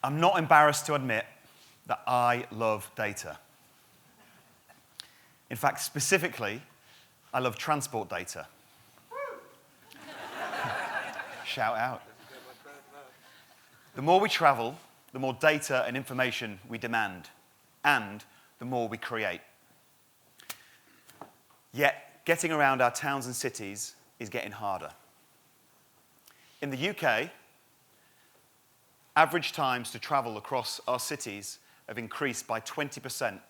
I'm not embarrassed to admit that I love data. In fact, specifically, I love transport data. Shout out. The more we travel, the more data and information we demand, and the more we create. Yet, getting around our towns and cities is getting harder. In the UK, average times to travel across our cities have increased by 20%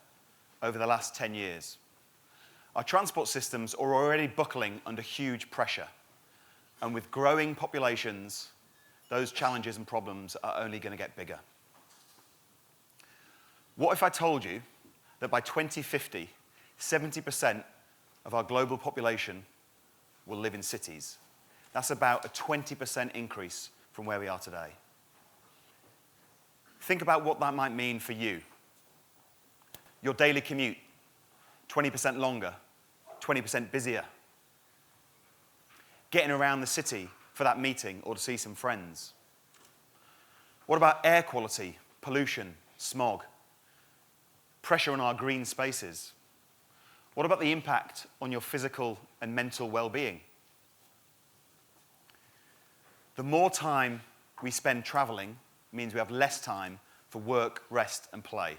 over the last 10 years. Our transport systems are already buckling under huge pressure, and with growing populations, those challenges and problems are only going to get bigger. What if I told you that by 2050, 70% of our global population will live in cities? That's about a 20% increase from where we are today. Think about what that might mean for you. Your daily commute, 20% longer, 20% busier. Getting around the city for that meeting or to see some friends. What about air quality, pollution, smog? Pressure on our green spaces? What about the impact on your physical and mental well-being? The more time we spend traveling means we have less time for work, rest, and play.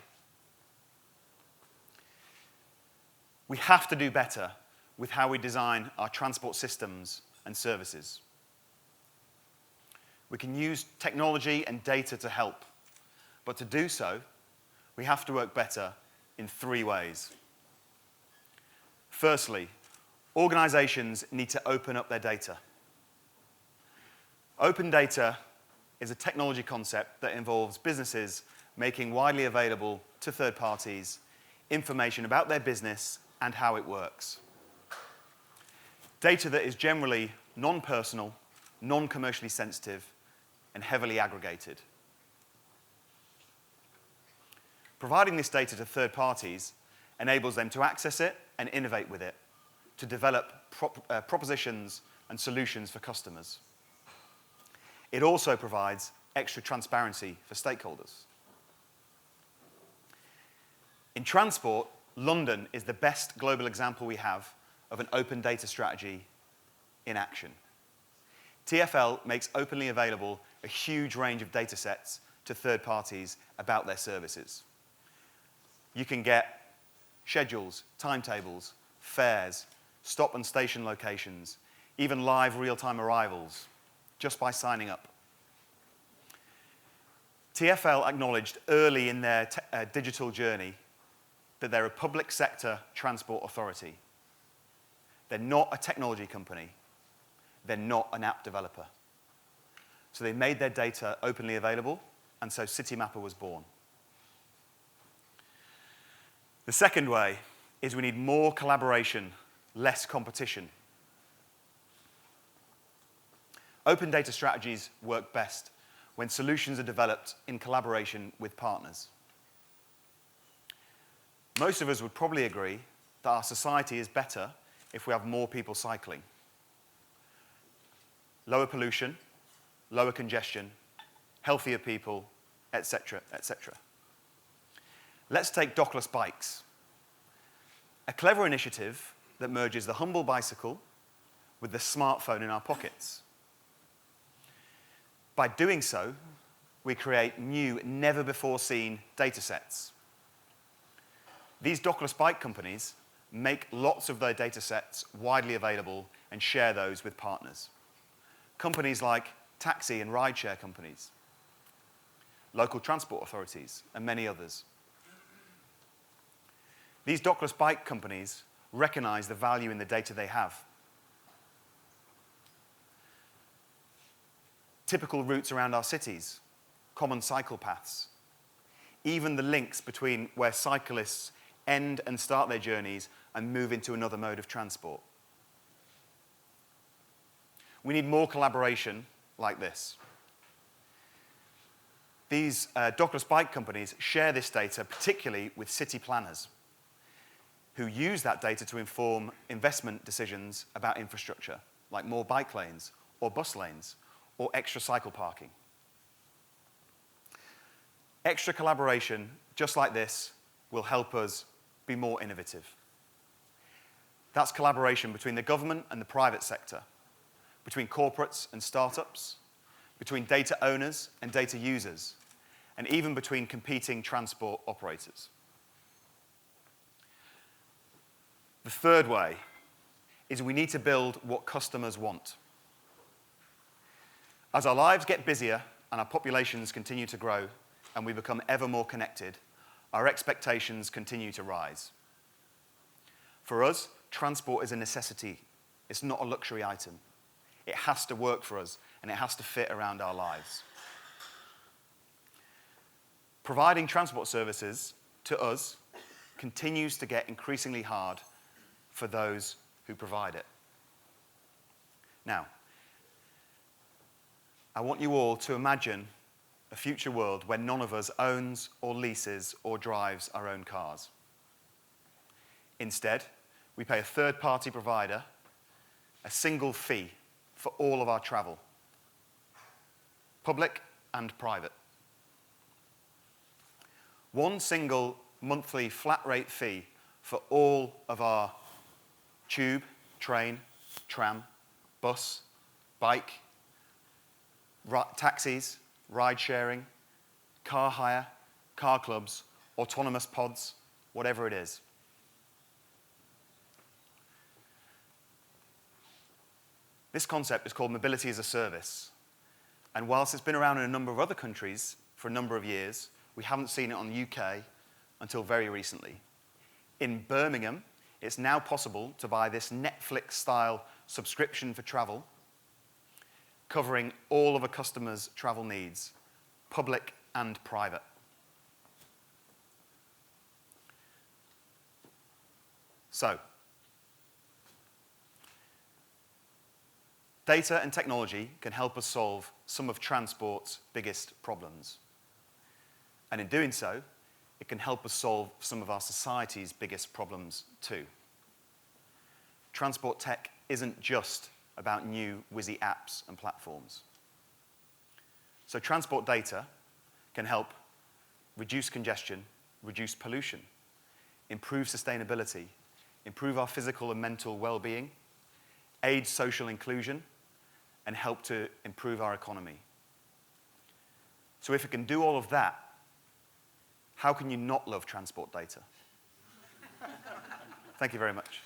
We have to do better with how we design our transport systems and services. We can use technology and data to help, but to do so, we have to work better in 3 ways. Firstly, organizations need to open up their data. Open data is a technology concept that involves businesses making widely available to third parties information about their business and how it works. Data that is generally non-personal, non-commercially sensitive, and heavily aggregated. Providing this data to third parties enables them to access it and innovate with it, to develop propositions and solutions for customers. It also provides extra transparency for stakeholders. In transport, London is the best global example we have of an open data strategy in action. TfL makes openly available a huge range of data sets to third parties about their services. You can get schedules, timetables, fares, stop and station locations, even live real-time arrivals, just by signing up. TfL acknowledged early in their digital journey that they're a public sector transport authority. They're not a technology company. They're not an app developer. So they made their data openly available, and so Citymapper was born. The second way is we need more collaboration, less competition. Open data strategies work best when solutions are developed in collaboration with partners. Most of us would probably agree that our society is better if we have more people cycling. Lower pollution, lower congestion, healthier people, etc., etc. Let's take dockless bikes, a clever initiative that merges the humble bicycle with the smartphone in our pockets. By doing so, we create new, never-before-seen data sets. These dockless bike companies make lots of their data sets widely available and share those with partners. Companies like taxi and rideshare companies, local transport authorities, and many others. These dockless bike companies recognize the value in the data they have. Typical routes around our cities, common cycle paths, even the links between where cyclists end and start their journeys and move into another mode of transport. We need more collaboration like this. These dockless bike companies share this data particularly with city planners who use that data to inform investment decisions about infrastructure, like more bike lanes or bus lanes or extra cycle parking. Extra collaboration, just like this, will help us be more innovative. That's collaboration between the government and the private sector, between corporates and startups, between data owners and data users, and even between competing transport operators. The third way is we need to build what customers want. As our lives get busier and our populations continue to grow and we become ever more connected, our expectations continue to rise. For us, transport is a necessity. It's not a luxury item. It has to work for us, and it has to fit around our lives. Providing transport services to us continues to get increasingly hard for those who provide it. Now, I want you all to imagine a future world where none of us owns or leases or drives our own cars. Instead, we pay a third-party provider a single fee for all of our travel, public and private. One single monthly flat rate fee for all of our tube, train, tram, bus, bike, taxis, ride-sharing, car hire, car clubs, autonomous pods, whatever it is. This concept is called mobility as a service. And whilst it's been around in a number of other countries for a number of years, we haven't seen it on the UK until very recently. In Birmingham, it's now possible to buy this Netflix-style subscription for travel, covering all of a customer's travel needs, public and private. So, data and technology can help us solve some of transport's biggest problems. And in doing so, it can help us solve some of our society's biggest problems too. Transport tech isn't just about new whizzy apps and platforms. So transport data can help reduce congestion, reduce pollution, improve sustainability, improve our physical and mental well-being, aid social inclusion, and help to improve our economy. So if it can do all of that, how can you not love transport data? Thank you very much.